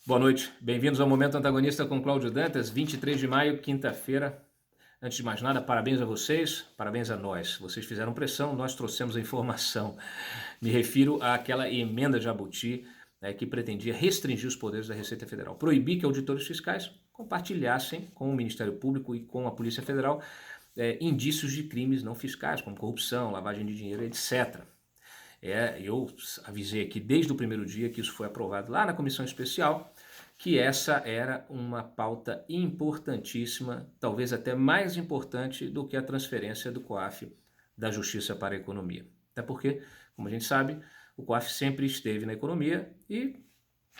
Boa noite, bem-vindos ao Momento Antagonista com Cláudio Dantas, 23 de maio, quinta-feira. Antes de mais nada, parabéns a vocês, parabéns a nós. Vocês fizeram pressão, nós trouxemos a informação. Me refiro àquela emenda Jabuti, que pretendia restringir os poderes da Receita Federal, proibir que auditores fiscais compartilhassem com o Ministério Público e com a Polícia Federal indícios de crimes não fiscais, como corrupção, lavagem de dinheiro, etc. Eu avisei aqui desde o primeiro dia que isso foi aprovado lá na comissão especial, que essa era uma pauta importantíssima, talvez até mais importante do que a transferência do COAF da Justiça para a Economia. Até porque, como a gente sabe, o COAF sempre esteve na economia e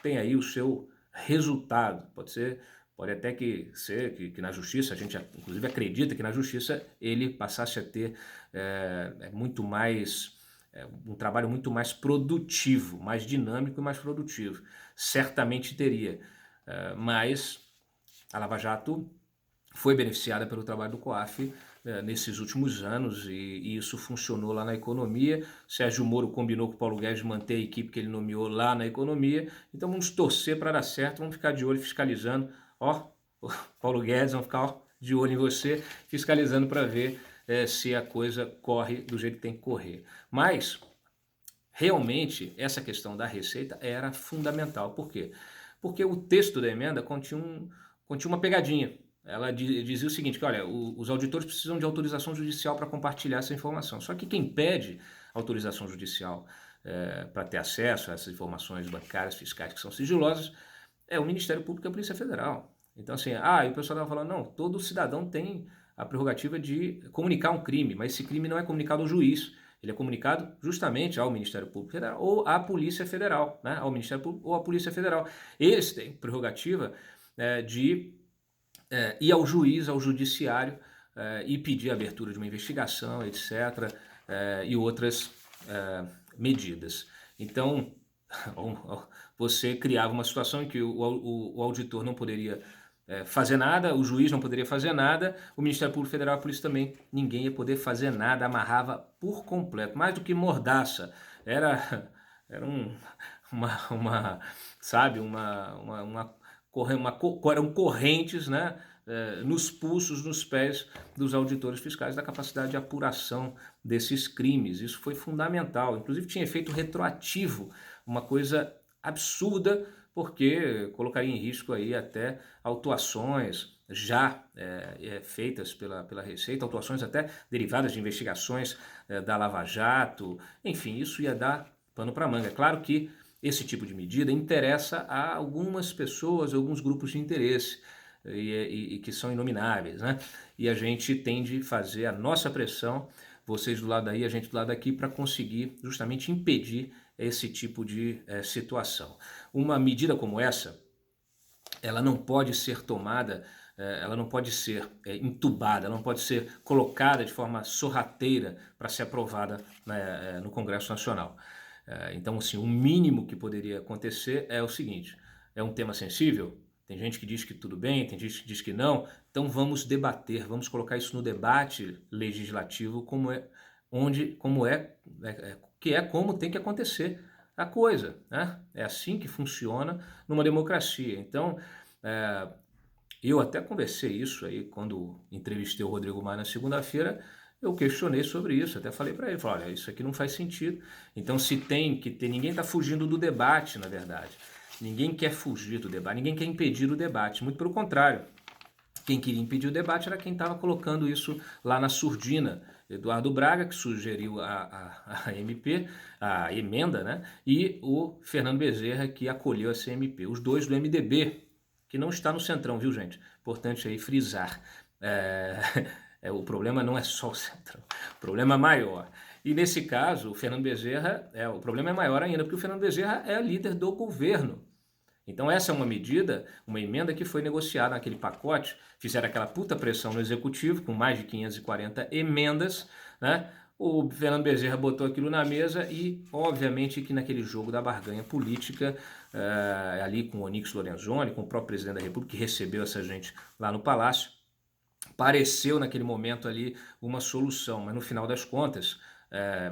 tem aí o seu resultado. Pode até ser que na Justiça, a gente inclusive acredita que na Justiça ele passasse a ter muito mais um trabalho muito mais produtivo, mais dinâmico e mais produtivo. Certamente teria, mas a Lava Jato foi beneficiada pelo trabalho do COAF nesses últimos anos e isso funcionou lá na economia. Sérgio Moro combinou com o Paulo Guedes manter a equipe que ele nomeou lá na economia, então vamos torcer para dar certo, vamos ficar de olho fiscalizando. Paulo Guedes, vamos ficar de olho em você, fiscalizando para ver se a coisa corre do jeito que tem que correr. Mas, realmente, essa questão da receita era fundamental. Por quê? Porque o texto da emenda continha uma pegadinha. Ela dizia o seguinte, que olha, os auditores precisam de autorização judicial para compartilhar essa informação. Só que quem pede autorização judicial para ter acesso a essas informações bancárias, fiscais, que são sigilosas, é o Ministério Público e a Polícia Federal. Então, assim, e o pessoal estava falando, não, todo cidadão tem a prerrogativa de comunicar um crime, mas esse crime não é comunicado ao juiz, ele é comunicado justamente ao Ministério Público Federal ou à Polícia Federal, né? Ao Ministério Público ou à Polícia Federal. Eles têm prerrogativa de ir ao juiz, ao judiciário e pedir a abertura de uma investigação, etc., e outras medidas. Então, você criava uma situação em que o auditor não poderia fazer nada, o juiz não poderia fazer nada, o Ministério Público Federal e a polícia também, ninguém ia poder fazer nada, amarrava por completo, mais do que mordaça, era sabe, eram correntes, né, nos pulsos, nos pés dos auditores fiscais da capacidade de apuração desses crimes. Isso foi fundamental, inclusive tinha efeito retroativo, uma coisa absurda, porque colocaria em risco aí até autuações já feitas pela Receita, autuações até derivadas de investigações da Lava Jato, enfim, isso ia dar pano para manga. Claro que esse tipo de medida interessa a algumas pessoas, alguns grupos de interesse, e que são inomináveis, né? E a gente tem de fazer a nossa pressão, vocês do lado daí, a gente do lado daqui, para conseguir justamente impedir esse tipo de situação. Uma medida como essa, ela não pode ser tomada, ela não pode ser entubada, ela não pode ser colocada de forma sorrateira para ser aprovada, né, no Congresso Nacional. Então, assim, o mínimo que poderia acontecer é o seguinte, é um tema sensível, tem gente que diz que tudo bem, tem gente que diz que não, então vamos debater, vamos colocar isso no debate legislativo como tem que acontecer a coisa, né? É assim que funciona numa democracia. Então, eu até conversei isso aí quando entrevistei o Rodrigo Maia na segunda-feira, eu questionei sobre isso, até falei para ele, olha, isso aqui não faz sentido. Então, se tem que ter, ninguém está fugindo do debate, na verdade. Ninguém quer fugir do debate, ninguém quer impedir o debate, muito pelo contrário. Quem queria impedir o debate era quem estava colocando isso lá na surdina. Eduardo Braga, que sugeriu a MP, a emenda, né? E o Fernando Bezerra, que acolheu essa MP. Os dois do MDB, que não está no centrão, viu, gente? Importante aí frisar. O problema não é só o centrão, o problema é maior. E nesse caso, o Fernando Bezerra, o problema é maior ainda, porque o Fernando Bezerra é líder do governo. Então essa é uma medida, uma emenda que foi negociada naquele pacote, fizeram aquela puta pressão no executivo, com mais de 540 emendas, né? O Fernando Bezerra botou aquilo na mesa e, obviamente, que naquele jogo da barganha política, ali com o Onyx Lorenzoni, com o próprio presidente da República, que recebeu essa gente lá no Palácio, pareceu naquele momento ali uma solução, mas no final das contas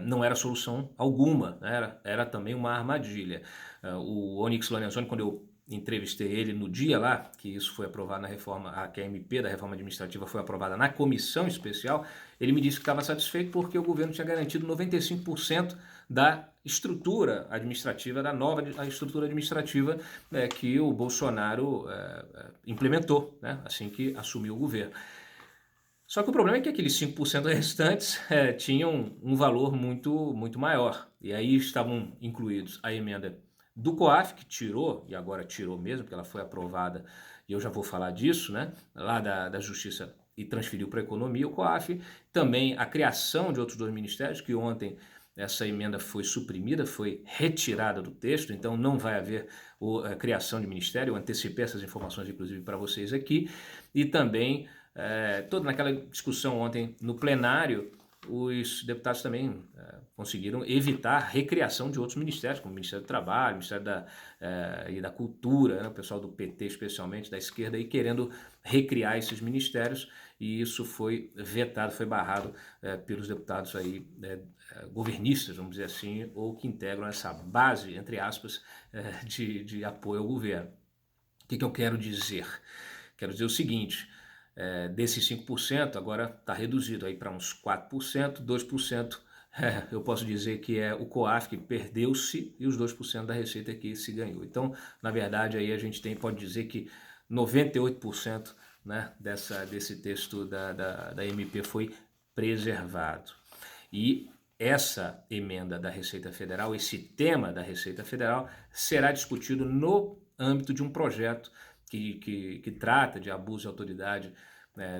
não era solução alguma, né? Era também uma armadilha. O Onyx Lorenzoni, quando eu entrevistei ele no dia lá que isso foi aprovado na reforma, que a MP da reforma administrativa foi aprovada na comissão especial, ele me disse que estava satisfeito porque o governo tinha garantido 95% da estrutura administrativa, da nova estrutura administrativa que o Bolsonaro implementou, né, assim que assumiu o governo. Só que o problema é que aqueles 5% restantes tinham um valor muito maior. E aí estavam incluídos a emenda do COAF, que tirou, e agora tirou mesmo, porque ela foi aprovada, e eu já vou falar disso, né? Lá da Justiça e transferiu para a Economia o COAF. Também a criação de outros 2 ministérios, que ontem essa emenda foi suprimida, foi retirada do texto, então não vai haver a criação de ministério. Eu antecipei essas informações, inclusive, para vocês aqui. E também toda naquela discussão ontem no plenário, os deputados também conseguiram evitar a recriação de outros ministérios, como o Ministério do Trabalho, o Ministério da Cultura, né, o pessoal do PT especialmente, da esquerda, aí, querendo recriar esses ministérios, e isso foi vetado, foi barrado pelos deputados aí, governistas, vamos dizer assim, ou que integram essa base, entre aspas, de apoio ao governo. O que eu quero dizer? Quero dizer o seguinte: desses 5%, agora está reduzido aí para uns 4%, 2%, eu posso dizer que é o COAF que perdeu-se e os 2% da receita que se ganhou. Então, na verdade, aí a gente pode dizer que 98%, né, desse texto da MP foi preservado. E essa emenda da Receita Federal, esse tema da Receita Federal, será discutido no âmbito de um projeto que trata de abuso de autoridade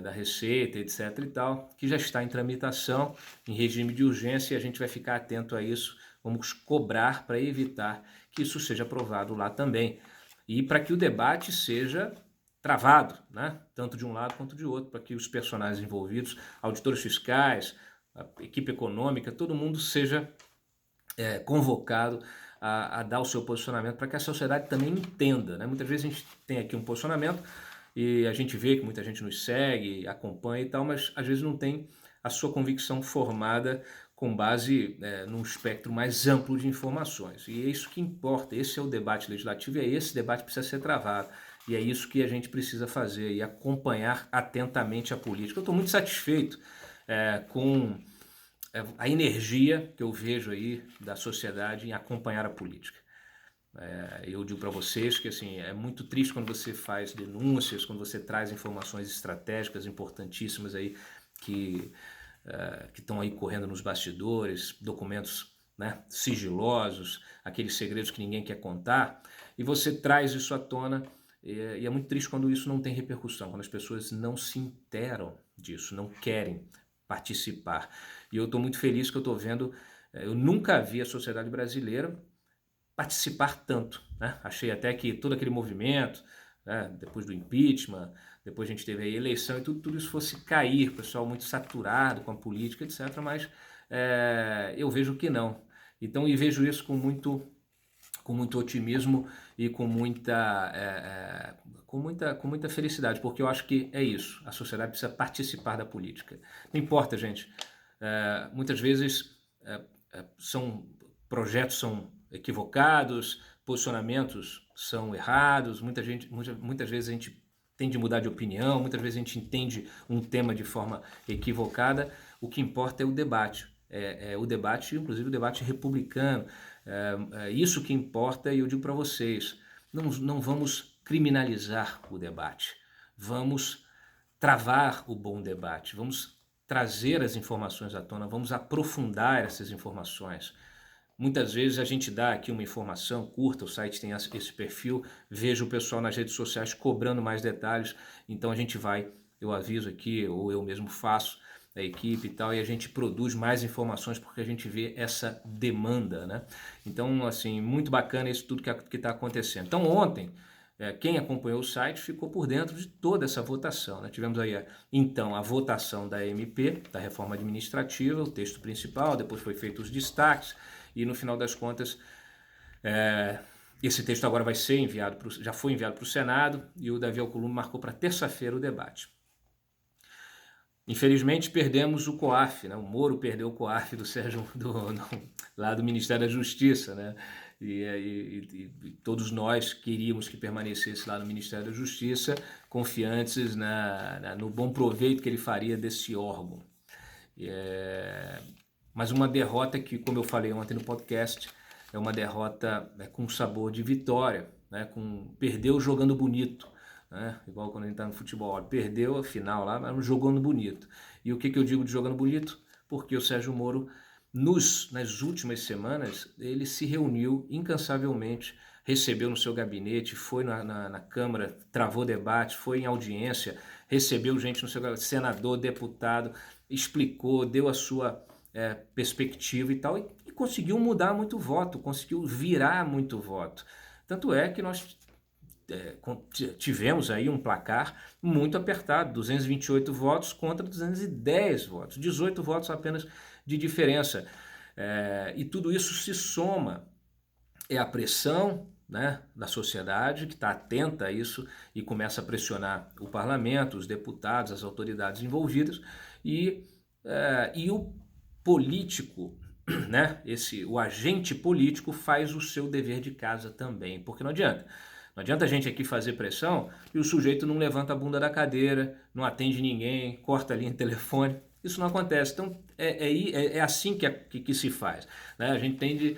da Receita, etc. e tal, que já está em tramitação, em regime de urgência, e a gente vai ficar atento a isso, vamos cobrar para evitar que isso seja aprovado lá também. E para que o debate seja travado, né? Tanto de um lado quanto de outro, para que os personagens envolvidos, auditores fiscais, a equipe econômica, todo mundo seja convocado a dar o seu posicionamento para que a sociedade também entenda, né? Muitas vezes a gente tem aqui um posicionamento e a gente vê que muita gente nos segue, acompanha e tal, mas às vezes não tem a sua convicção formada com base num espectro mais amplo de informações. E é isso que importa, esse é o debate legislativo e é esse debate que precisa ser travado. E é isso que a gente precisa fazer e acompanhar atentamente a política. Eu estou muito satisfeito com a energia que eu vejo aí da sociedade em acompanhar a política. Eu digo para vocês que assim, é muito triste quando você faz denúncias, quando você traz informações estratégicas importantíssimas aí que estão aí correndo nos bastidores, documentos, né, sigilosos, aqueles segredos que ninguém quer contar, e você traz isso à tona, e é muito triste quando isso não tem repercussão, quando as pessoas não se interam disso, não querem participar. E eu estou muito feliz que eu estou vendo, eu nunca vi a sociedade brasileira participar tanto, né? Achei até que todo aquele movimento, né, depois do impeachment, depois a gente teve a eleição e tudo isso fosse cair, o pessoal muito saturado com a política, etc. Mas eu vejo que não. Então, e vejo isso com muito otimismo e com muita felicidade, porque eu acho que é isso, a sociedade precisa participar da política. Não importa, gente, muitas vezes projetos são equivocados, posicionamentos são errados, muitas vezes a gente tem de mudar de opinião, muitas vezes a gente entende um tema de forma equivocada. O que importa é o debate, o debate, inclusive o debate republicano, isso que importa. E eu digo para vocês, não vamos criminalizar o debate, vamos travar o bom debate, vamos trazer as informações à tona, vamos aprofundar essas informações. Muitas vezes a gente dá aqui uma informação curta, o site tem esse perfil, vejo o pessoal nas redes sociais cobrando mais detalhes, então a gente eu aviso aqui, ou eu mesmo faço, a equipe e tal, e a gente produz mais informações porque a gente vê essa demanda, né? Então, assim, muito bacana isso tudo que está acontecendo. Então, ontem, quem acompanhou o site ficou por dentro de toda essa votação, né? Tivemos aí, então, a votação da MP, da reforma administrativa, o texto principal, depois foi feito os destaques, e no final das contas, esse texto agora vai ser enviado, já foi enviado para o Senado, e o Davi Alcolumbre marcou para terça-feira o debate. Infelizmente perdemos o COAF, né? O Moro perdeu o COAF do Sérgio, lá do Ministério da Justiça, né? e todos nós queríamos que permanecesse lá no Ministério da Justiça, confiantes no bom proveito que ele faria desse órgão. Mas uma derrota que, como eu falei ontem no podcast, é uma derrota, né, com sabor de vitória, né, perdeu jogando bonito, né, igual quando a gente está no futebol, perdeu a final lá, mas jogando bonito. E o que eu digo de jogando bonito? Porque o Sérgio Moro, nas últimas semanas, ele se reuniu incansavelmente, recebeu no seu gabinete, foi na Câmara, travou debate, foi em audiência, recebeu gente no seu gabinete, senador, deputado, explicou, deu a sua perspectiva e tal, e conseguiu mudar muito voto, conseguiu virar muito voto. Tanto é que nós tivemos aí um placar muito apertado, 228 votos contra 210 votos, 18 votos apenas de diferença. E tudo isso se soma, a pressão, né, da sociedade que está atenta a isso e começa a pressionar o parlamento, os deputados, as autoridades envolvidas, e o político, né, o agente político faz o seu dever de casa também, porque não adianta a gente aqui fazer pressão e o sujeito não levanta a bunda da cadeira, não atende ninguém, corta a linha de telefone. Isso não acontece. Então é assim que se faz, né? A gente tende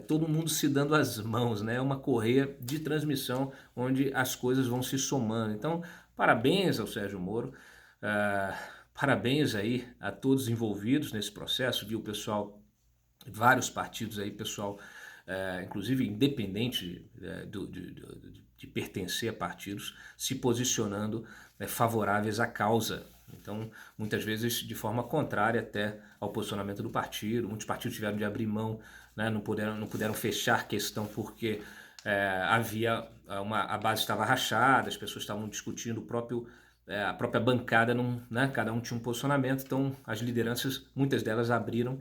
todo mundo se dando as mãos, né? É uma correia de transmissão onde as coisas vão se somando. Então, parabéns ao Sérgio Moro, parabéns aí a todos envolvidos nesse processo, viu, pessoal? Vários partidos aí, pessoal, inclusive independente de pertencer a partidos, se posicionando favoráveis à causa. Então, muitas vezes de forma contrária até ao posicionamento do partido. Muitos partidos tiveram de abrir mão, né, não puderam fechar questão porque a base estava rachada, as pessoas estavam discutindo a própria bancada, né, cada um tinha um posicionamento, então as lideranças, muitas delas abriram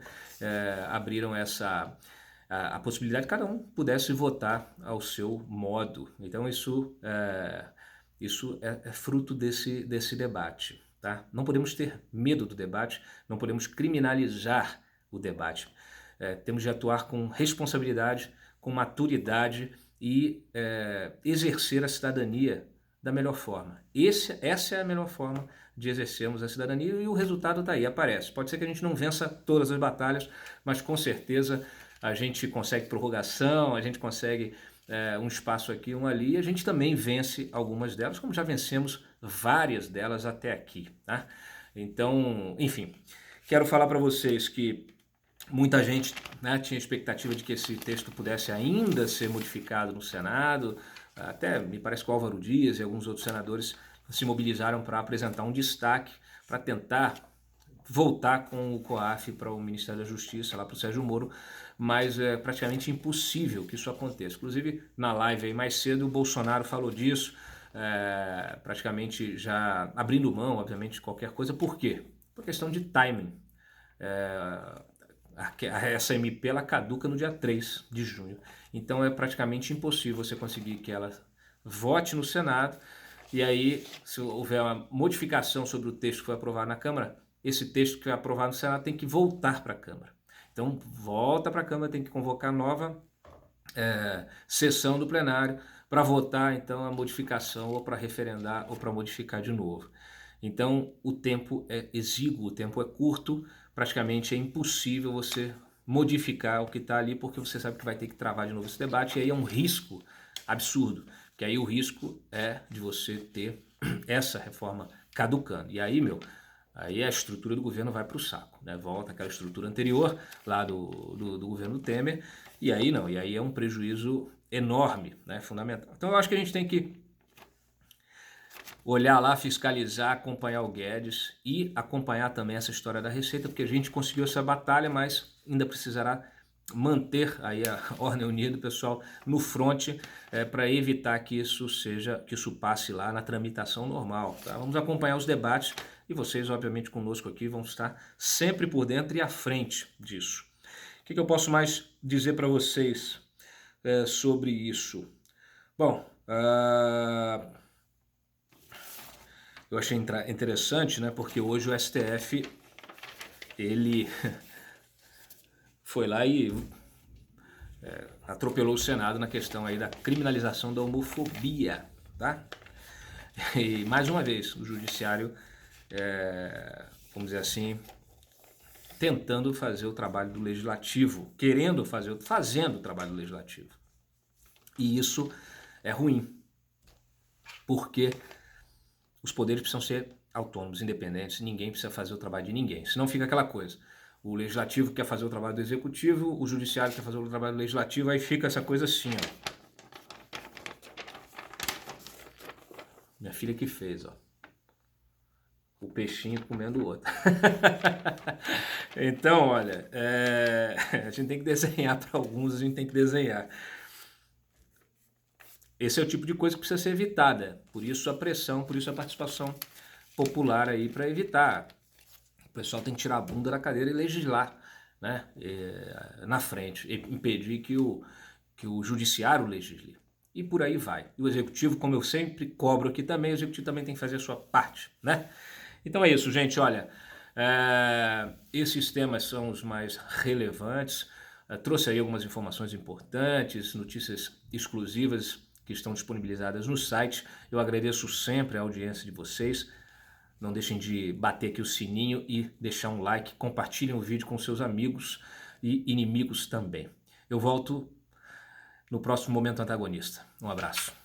a possibilidade de cada um pudesse votar ao seu modo. Então isso é fruto desse debate. Tá? Não podemos ter medo do debate, não podemos criminalizar o debate. Temos de atuar com responsabilidade, com maturidade e exercer a cidadania da melhor forma. Essa é a melhor forma de exercermos a cidadania e o resultado está aí, aparece. Pode ser que a gente não vença todas as batalhas, mas com certeza a gente consegue prorrogação, a gente consegue um espaço aqui, um ali, e a gente também vence algumas delas, como já vencemos várias delas até aqui. Tá? Então, enfim, quero falar para vocês que muita gente, né, tinha expectativa de que esse texto pudesse ainda ser modificado no Senado, até me parece que o Álvaro Dias e alguns outros senadores se mobilizaram para apresentar um destaque, para tentar voltar com o COAF para o Ministério da Justiça, lá para o Sérgio Moro, mas é praticamente impossível que isso aconteça. Inclusive, na live aí mais cedo, o Bolsonaro falou disso, praticamente já abrindo mão, obviamente, de qualquer coisa. Por quê? Por questão de timing. Essa MP ela caduca no dia 3 de junho. Então é praticamente impossível você conseguir que ela vote no Senado. E aí, se houver uma modificação sobre o texto que foi aprovado na Câmara, esse texto que foi aprovado no Senado tem que voltar para a Câmara. Então volta para a Câmara, tem que convocar nova sessão do plenário para votar então a modificação, ou para referendar, ou para modificar de novo. Então o tempo é exíguo, o tempo é curto, praticamente é impossível você modificar o que está ali, porque você sabe que vai ter que travar de novo esse debate, e aí é um risco absurdo, que aí o risco é de você ter essa reforma caducando. E aí, aí a estrutura do governo vai para o saco, né? Volta aquela estrutura anterior, lá do governo Temer, e aí é um prejuízo enorme, né? Fundamental. Então eu acho que a gente tem que olhar lá, fiscalizar, acompanhar o Guedes e acompanhar também essa história da Receita, porque a gente conseguiu essa batalha, mas ainda precisará manter aí a ordem unida, pessoal, no fronte, para evitar que isso passe lá na tramitação normal. Tá? Vamos acompanhar os debates e vocês, obviamente, conosco aqui vão estar sempre por dentro e à frente disso. O que eu posso mais dizer para vocês sobre isso? Bom, eu achei interessante, né, porque hoje o STF, ele foi lá e atropelou o Senado na questão aí da criminalização da homofobia, tá? E mais uma vez, o judiciário, vamos dizer assim, tentando fazer o trabalho do legislativo, fazendo o trabalho do legislativo. E isso é ruim, porque os poderes precisam ser autônomos, independentes, ninguém precisa fazer o trabalho de ninguém, senão fica aquela coisa. O legislativo quer fazer o trabalho do executivo, o judiciário quer fazer o trabalho do legislativo, aí fica essa coisa assim, ó. Minha filha que fez, ó. O peixinho comendo o outro. Então, olha, a gente tem que desenhar para alguns, a gente tem que desenhar. Esse é o tipo de coisa que precisa ser evitada. Por isso a pressão, por isso a participação popular aí para evitar. O pessoal tem que tirar a bunda da cadeira e legislar, né? Na frente, e impedir que o judiciário legisle. E por aí vai. E o executivo, como eu sempre cobro aqui também, o executivo também tem que fazer a sua parte, né? Então é isso, gente, olha, esses temas são os mais relevantes, trouxe aí algumas informações importantes, notícias exclusivas que estão disponibilizadas no site. Eu agradeço sempre a audiência de vocês, não deixem de bater aqui o sininho e deixar um like, compartilhem o vídeo com seus amigos e inimigos também. Eu volto no próximo Momento Antagonista. Um abraço.